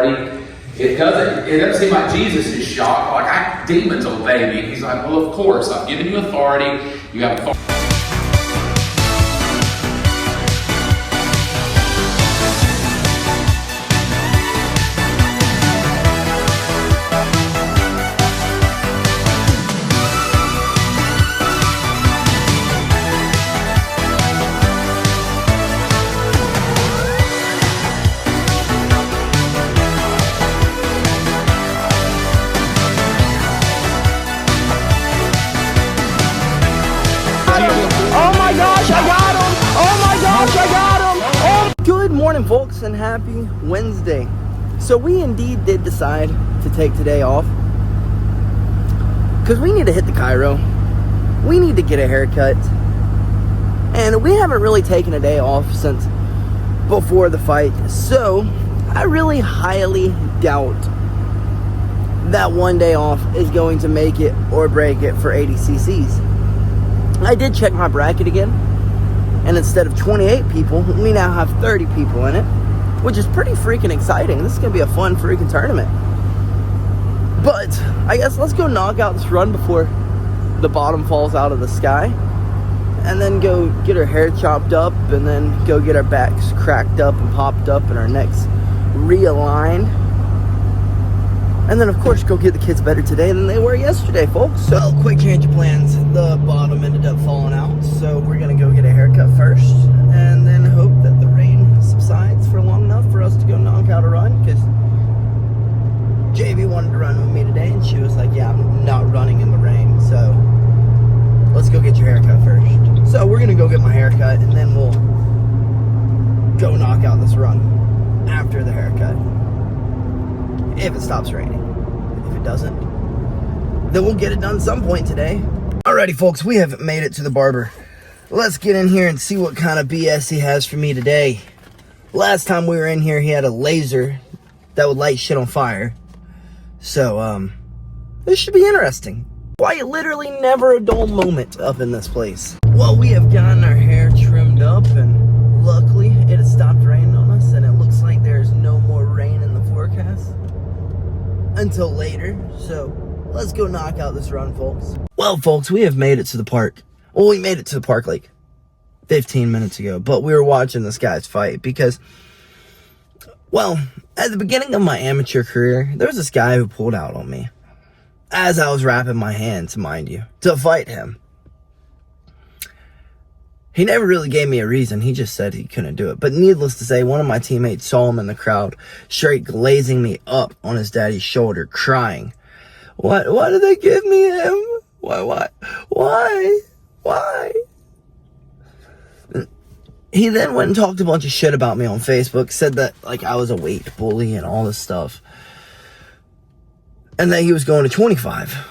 authority. It doesn't seem like Jesus is shocked. Like, demons obey me. He's like, well, of course, I've given you authority. You have authority. Good morning, folks, and happy Wednesday. So we indeed did decide to take today off because we need to hit the Cairo. We need to get a haircut, and we haven't really taken a day off since before the fight. So I really highly doubt that one day off is going to make it or break it for ADCCs. I did check my bracket again, and instead of 28 people, we now have 30 people in it, which is pretty freaking exciting. This is going to be a fun freaking tournament. But I guess let's go knock out this run before the bottom falls out of the sky, and then go get our hair chopped up, and then go get our backs cracked up and popped up and our necks realigned. And then, of course, go get the kids better today than they were yesterday, folks. So, quick change of plans. The bottom ended up falling out, so we're going to go get a haircut first, and then hope that the rain subsides for long enough for us to go knock out a run, because JB wanted to run with me today, and she was like, yeah, I'm not running in the rain, so let's go get your haircut first. So, we're going to go get my haircut, and then we'll go knock out this run after the haircut. If it stops raining. If it doesn't, then we'll get it done some point today. Alrighty, folks, we have made it to the barber. Let's get in here and see what kind of BS he has for me today. Last time we were in here, he had a laser that would light shit on fire. So, this should be interesting. Quite literally never a dull moment up in this place. Well, we have gotten our hair trimmed up, and luckily it has stopped raining on us, and it looks like there's no more rain in the forecast until later. So let's go knock out this run, folks. Well, folks, we have made it to the park. Well, we made it to the park like 15 minutes ago, but we were watching this guy's fight because, well, at the beginning of my amateur career, there was this guy who pulled out on me as I was wrapping my hands, mind you, to fight him. He never really gave me a reason. He just said he couldn't do it. But needless to say, one of my teammates saw him in the crowd, straight glazing me up on his daddy's shoulder, crying. Why did they give me him? Why? He then went and talked a bunch of shit about me on Facebook, said that, like, I was a weight bully and all this stuff, and that he was going to 25.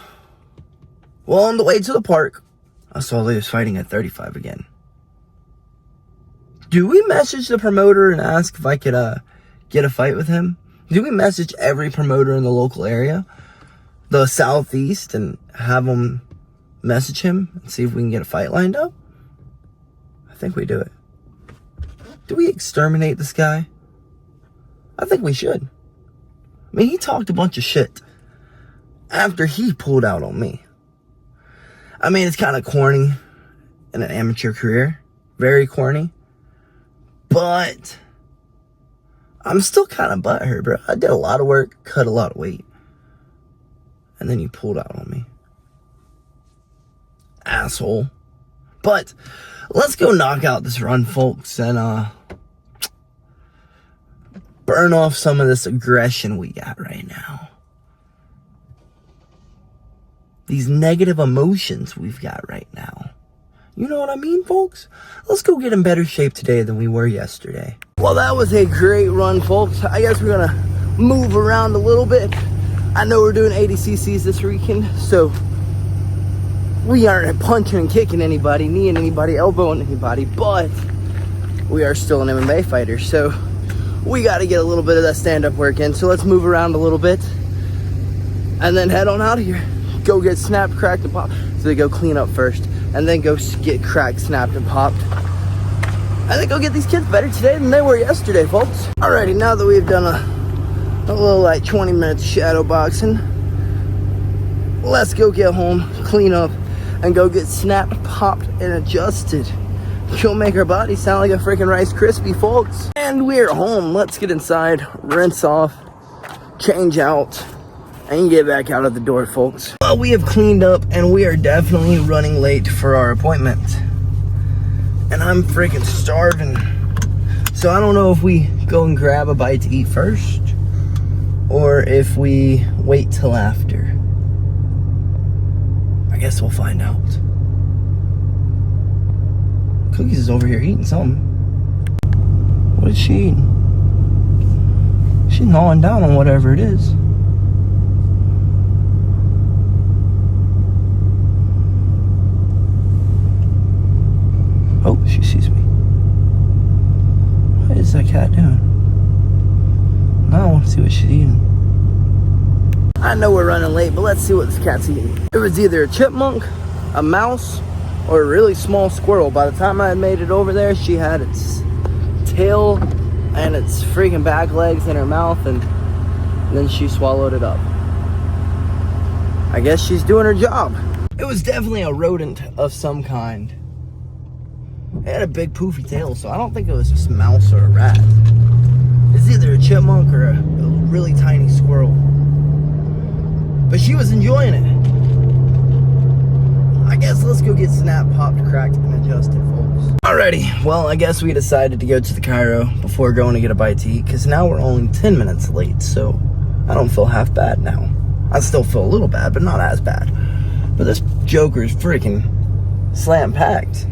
Well, on the way to the park, I saw that he was fighting at 35 again. Do we message the promoter and ask if I could get a fight with him? Do we message every promoter in the local area, the southeast, and have them message him and see if we can get a fight lined up? I think we do it. Do we exterminate this guy? I think we should. I mean, he talked a bunch of shit after he pulled out on me. I mean, it's kind of corny in an amateur career. Very corny. But I'm still kind of butthurt, bro. I did a lot of work, cut a lot of weight, and then you pulled out on me. Asshole. But let's go knock out this run, folks, and burn off some of this aggression we got right now. These negative emotions we've got right now. You know what I mean, folks? Let's go get in better shape today than we were yesterday. Well, that was a great run, folks. I guess we're gonna move around a little bit. I know we're doing ADCCs this weekend, so we aren't punching and kicking anybody, kneeing anybody, elbowing anybody, but we are still an MMA fighter, so we gotta get a little bit of that stand-up work in. So let's move around a little bit and then head on out of here. Go get snapped, cracked, and popped. So they go clean up first, and then go get cracked, snapped, and popped. And then go get these kids better today than they were yesterday, folks. Alrighty, now that we've done a A little like 20 minutes shadow boxing. Let's go get home, clean up, and go get snapped, popped, and adjusted. She'll make our body sound like a freaking Rice Krispie, folks. And we're home. Let's get inside, rinse off, change out, and get back out of the door, folks. Well, we have cleaned up, and we are definitely running late for our appointment. And I'm freaking starving. So I don't know if we go and grab a bite to eat first, or if we wait till after. I guess we'll find out. Cookies is over here eating something. What is she eating? She's gnawing down on whatever it is. Oh, she sees me. What is that cat doing? Now I want to see what she's eating. I know we're running late, but let's see what this cat's eating. It was either a chipmunk, a mouse, or a really small squirrel. By the time I had made it over there, she had its tail and its freaking back legs in her mouth, and then she swallowed it up. I guess she's doing her job. It was definitely a rodent of some kind. It had a big poofy tail, so I don't think it was a mouse or a rat. It's either a chipmunk or a really tiny squirrel. But she was enjoying it. I guess let's go get snapped, popped, cracked, and adjusted, folks. Alrighty, well, I guess we decided to go to the Cairo before going to get a bite to eat, because now we're only 10 minutes late, so I don't feel half bad now. I still feel a little bad, but not as bad. But this joker is freaking slam-packed.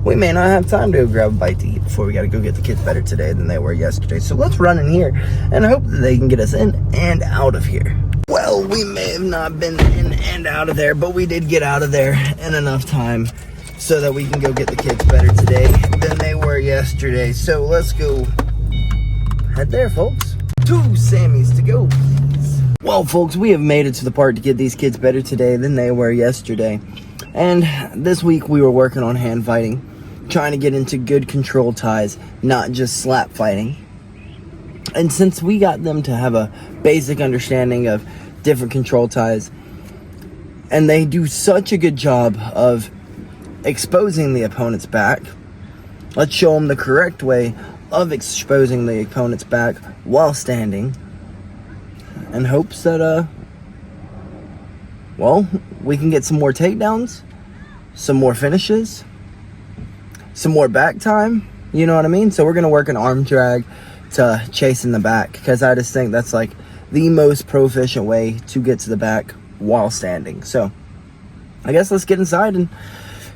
We may not have time to go grab a bite to eat before we gotta go get the kids better today than they were yesterday. So let's run in here and hope that they can get us in and out of here. Well, we may have not been in and out of there, but we did get out of there in enough time so that we can go get the kids better today than they were yesterday. So let's go head there, folks. 2 Sammys to go, please. Well, folks, we have made it to the part to get these kids better today than they were yesterday. And this week we were working on hand fighting, trying to get into good control ties, not just slap fighting. And since we got them to have a basic understanding of different control ties, and they do such a good job of exposing the opponent's back, let's show them the correct way of exposing the opponent's back while standing, in hopes that, well, we can get some more takedowns, some more finishes, some more back time, you know what I mean? So we're going to work an arm drag to chase in the back, because I just think that's like the most proficient way to get to the back while standing. So I guess let's get inside and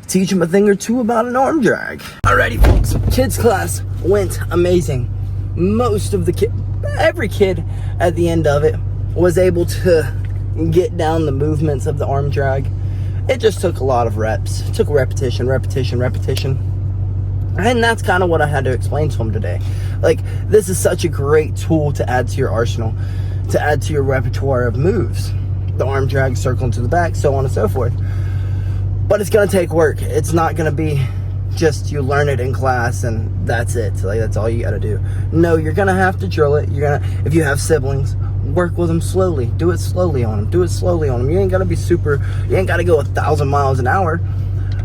teach them a thing or two about an arm drag. Alrighty, folks, kids class went amazing. Most of the every kid at the end of it was able to get down the movements of the arm drag. It just took a lot of reps. It took repetition. And that's kind of what I had to explain to them today. Like, this is such a great tool to add to your arsenal, to add to your repertoire of moves. The arm drag, circling to the back, so on and so forth. But it's going to take work. It's not going to be just you learn it in class and that's it. Like, that's all you got to do. No, you're going to have to drill it. You're going to, if you have siblings, work with them slowly. Do it slowly on them. You ain't got to be you ain't got to go 1,000 miles an hour.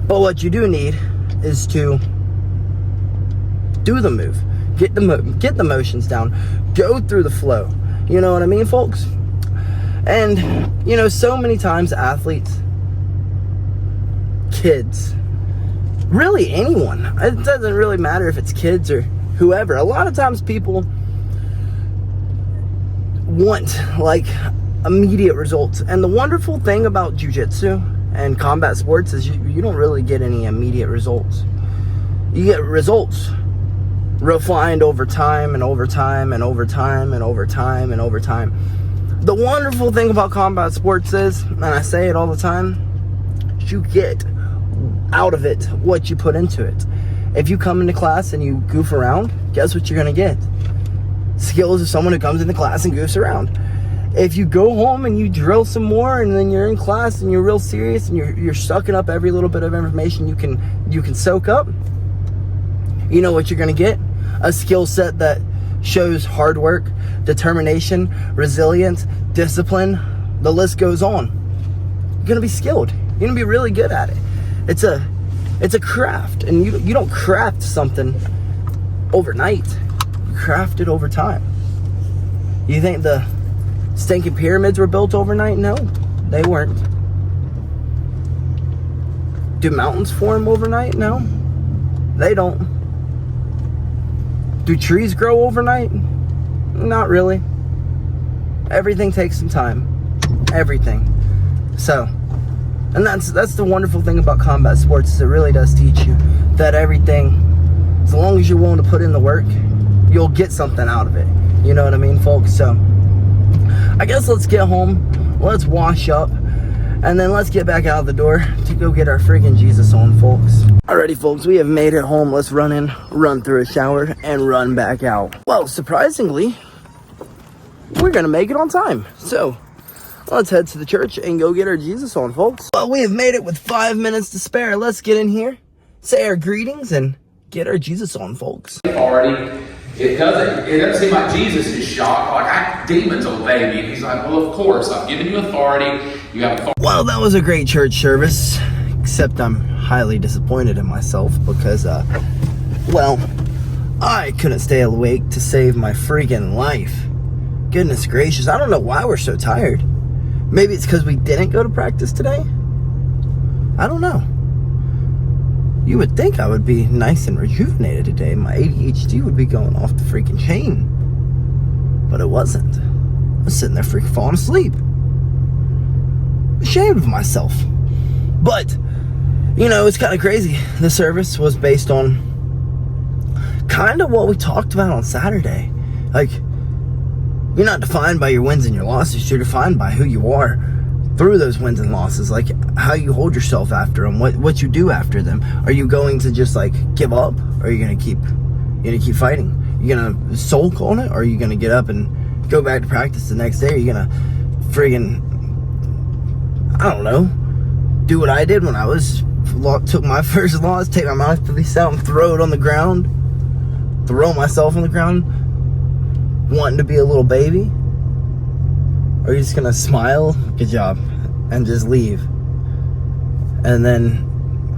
But what you do need is to do the move. Get the motions down. Go through the flow. You know what I mean, folks? And, you know, so many times athletes, kids, really anyone, it doesn't really matter if it's kids or whoever. A lot of times people want, like, immediate results. And the wonderful thing about jiu-jitsu and combat sports is you don't really get any immediate results. You get results refined over time and over time and over time and over time and over time. The wonderful thing about combat sports is, and I say it all the time, you get out of it what you put into it. If you come into class and you goof around, guess what you're going to get? Skills of someone who comes into class and goofs around. If you go home and you drill some more, and then you're in class and you're real serious and you're sucking up every little bit of information you can soak up, you know what you're going to get? A skill set that shows hard work, determination, resilience, discipline. The list goes on. You're gonna be skilled. You're gonna be really good at it. It's a craft, and you don't craft something overnight. You craft it over time. You think the stinking pyramids were built overnight? No, they weren't. Do mountains form overnight? No, they don't. Do trees grow overnight? Not really. Everything takes some time. Everything. So, and that's the wonderful thing about combat sports, is it really does teach you that everything, as long as you're willing to put in the work, you'll get something out of it. You know what I mean, folks? So, I guess let's get home, let's wash up, and then let's get back out the door to go get our freaking Jesus on, folks. Alrighty, folks, we have made it home. Let's run in, run through a shower, and run back out. Well, surprisingly, we're gonna make it on time. So, let's head to the church and go get our Jesus on, folks. Well, we have made it with 5 minutes to spare. Let's get in here, say our greetings, and get our Jesus on, folks. Authority. It doesn't seem like Jesus is shocked. Like, demons obey me. And he's like, well, of course, I've given you authority. You have authority. Well, that was a great church service, except I'm highly disappointed in myself because, well, I couldn't stay awake to save my freaking life. Goodness gracious, I don't know why we're so tired. Maybe it's because we didn't go to practice today? I don't know. You would think I would be nice and rejuvenated today. My ADHD would be going off the freaking chain. But it wasn't. I was sitting there freaking falling asleep. Ashamed of myself. But, you know, it's kind of crazy. The service was based on kind of what we talked about on Saturday. Like, you're not defined by your wins and your losses. You're defined by who you are through those wins and losses, like how you hold yourself after them, what you do after them. Are you going to just like give up, or are you gonna keep fighting? You gonna sulk on it, or are you gonna get up and go back to practice the next day? Are you gonna friggin', I don't know, do what I did when I took my first loss, take my mouthpiece out and throw it on the ground, throw myself on the ground, wanting to be a little baby? Or are you just gonna smile, good job, and just leave? And then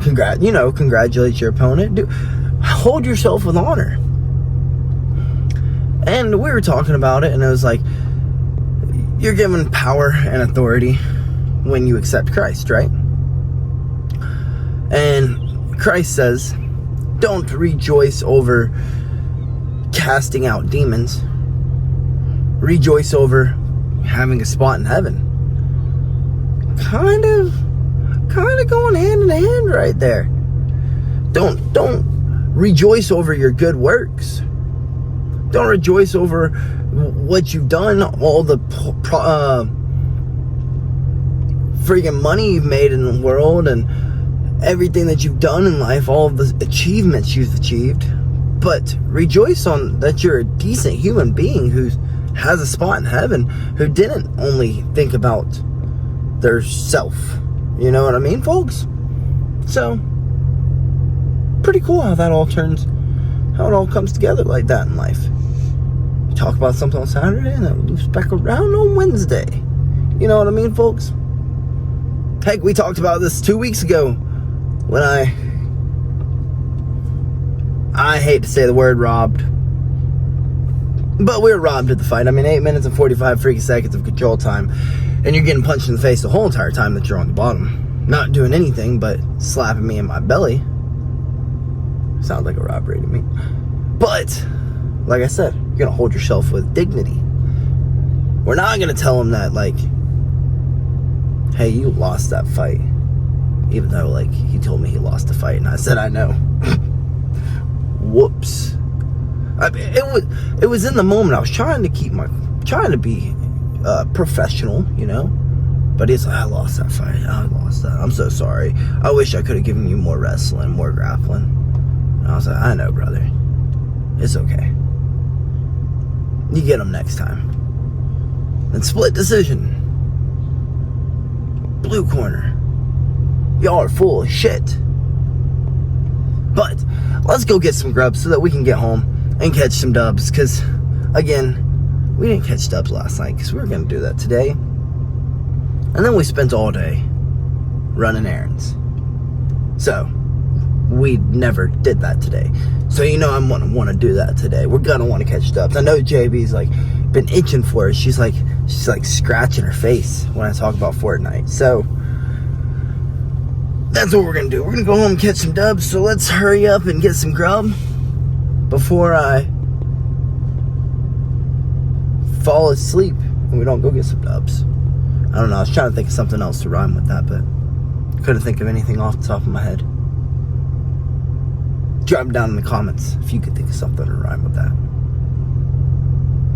congratulate your opponent. Hold yourself with honor. And we were talking about it, and it was like, you're given power and authority when you accept Christ, right? And Christ says, don't rejoice over casting out demons. Rejoice over having a spot in heaven. Kind of going hand in hand right there. Don't rejoice over your good works. Don't rejoice over what you've done, all the friggin' money you've made in the world, and everything that you've done in life, all of the achievements you've achieved. But rejoice on that you're a decent human being who has a spot in heaven, who didn't only think about their self. You know what I mean, folks? So, pretty cool how it all comes together like that in life. You talk about something on Saturday and then it loops back around on Wednesday. You know what I mean, folks? Heck, we talked about this 2 weeks ago when I hate to say the word robbed, but we were robbed at the fight. I mean, 8 minutes and 45 freaking seconds of control time, and you're getting punched in the face the whole entire time that you're on the bottom. Not doing anything but slapping me in my belly. Sounds like a robbery to me. But, like I said, you're going to hold yourself with dignity. We're not going to tell them that, like, hey, you lost that fight. Even though, like, he told me he lost the fight, and I said, I know. Whoops. It was in the moment. I was trying to be professional, you know. But he's like, I lost that fight. I lost that. I'm so sorry. I wish I could have given you more wrestling, more grappling. And I was like, I know, brother. It's okay. You get him next time. And split decision. Blue corner. Y'all are full of shit. But let's go get some grubs so that we can get home and catch some dubs, because Again, we didn't catch dubs last night because we were going to do that today. And then we spent all day running errands. So, we never did that today. So I'm going to want to do that today. We're going to want to catch dubs. I know JB's like been itching for it. She's like scratching her face when I talk about Fortnite. So, that's what we're going to do. We're going to go home and catch some dubs. So let's hurry up and get some grub before I fall asleep and we don't go get some dubs. I don't know. I was trying to think of something else to rhyme with that, but couldn't think of anything off the top of my head. Drop it down in the comments if you could think of something to rhyme with that.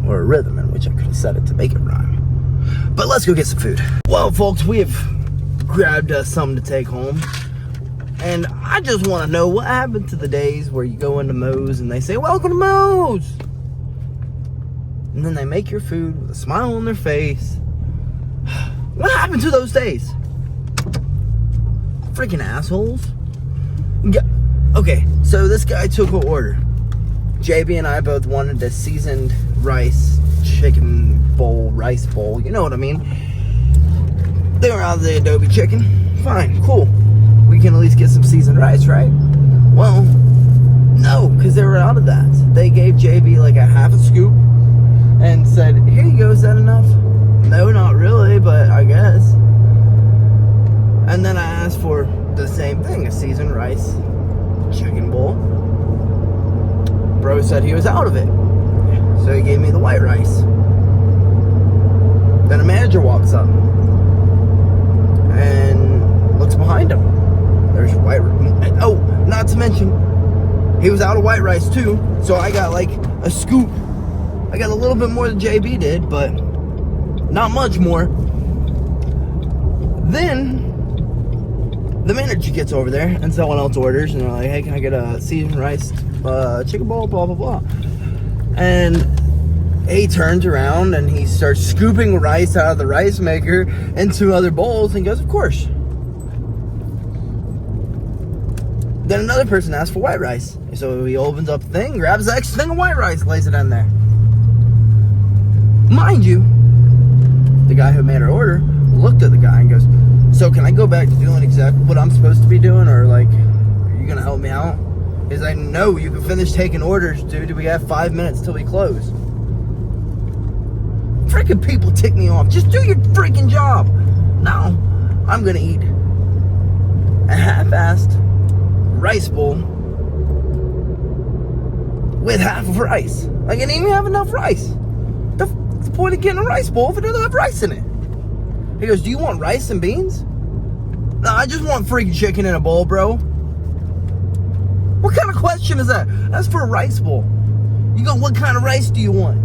Or a rhythm in which I could have said it to make it rhyme. But let's go get some food. Well, folks, we have grabbed us something to take home. And I just want to know what happened to the days where you go into Moe's and they say, "Welcome to Moe's." And then they make your food with a smile on their face. What happened to those days? Freaking assholes. Yeah. Okay, so this guy took an order. JB and I both wanted a seasoned rice chicken bowl, rice bowl. You know what I mean? They were out of the adobe chicken. Fine, cool. We can at least get some seasoned rice, right? Well, no, because they were out of that. They gave JB like a half a scoop and said, "Here you go, is that enough?" No, not really, but I guess. And then I asked for the same thing, a seasoned rice chicken bowl. Bro said he was out of it. So he gave me the white rice. Then a manager walks up and looks behind him. There's white rice. Oh, not to mention, he was out of white rice too. So I got like a scoop. I got a little bit more than JB did, but not much more. Then the manager gets over there and someone else orders and they're like, "Hey, can I get a seasoned rice chicken bowl, blah, blah, blah." And he turns around and he starts scooping rice out of the rice maker into other bowls and goes, "Of course." Then another person asks for white rice. So he opens up the thing, grabs the extra thing of white rice, lays it in there. Mind you, the guy who made our order looked at the guy and goes, "So can I go back to doing exactly what I'm supposed to be doing, or like, are you gonna help me out?" He's like, "No, you can finish taking orders, dude. We have 5 minutes till we close." Freaking people tick me off. Just do your freaking job. Now, I'm gonna eat a half-assed rice bowl with half of rice. Like, I didn't even have enough rice. What's the point of getting a rice bowl if it doesn't have rice in it? He goes, "Do you want rice and beans?" "No, I just want freaking chicken in a bowl, bro." What kind of question is that? That's for a rice bowl. You go, "What kind of rice do you want?"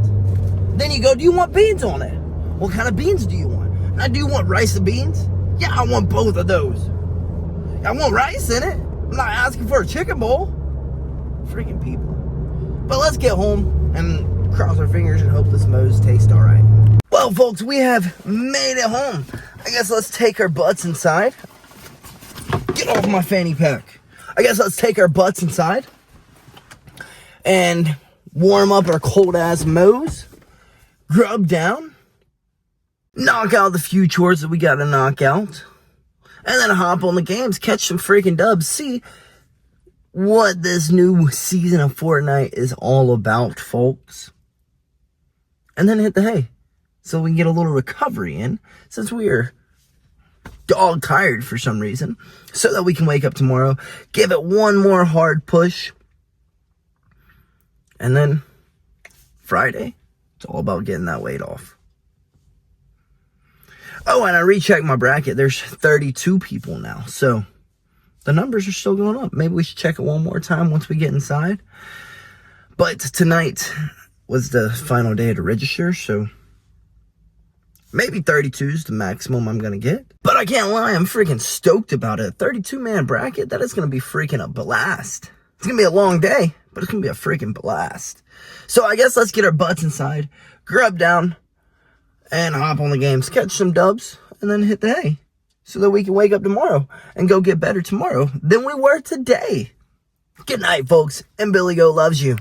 Then you go, "Do you want beans on it?" "What kind of beans do you want?" "Now, do you want rice and beans?" "Yeah, I want both of those." "I want rice in it. I'm not asking for a chicken bowl." Freaking people. But let's get home and cross our fingers and hope this Moe's tastes all right. Well, folks, we have made it home. I guess let's take our butts inside. Get off my fanny pack. I guess let's take our butts inside and warm up our cold-ass Moe's. Grub down. Knock out the few chores that we got to knock out. And then hop on the games, catch some freaking dubs. See what this new season of Fortnite is all about, folks. And then hit the hay, so we can get a little recovery in, since we are dog tired for some reason, so that we can wake up tomorrow, give it one more hard push, and then Friday, it's all about getting that weight off. Oh, and I rechecked my bracket. There's 32 people now, so the numbers are still going up. Maybe we should check it one more time once we get inside. But tonight was the final day to register, so maybe 32 is the maximum I'm going to get. But I can't lie, I'm freaking stoked about it. 32-man bracket, that is going to be freaking a blast. It's going to be a long day, but it's going to be a freaking blast. So I guess let's get our butts inside, grub down, and hop on the games, catch some dubs, and then hit the hay, so that we can wake up tomorrow and go get better tomorrow than we were today. Good night, folks, and BillyGoat loves you.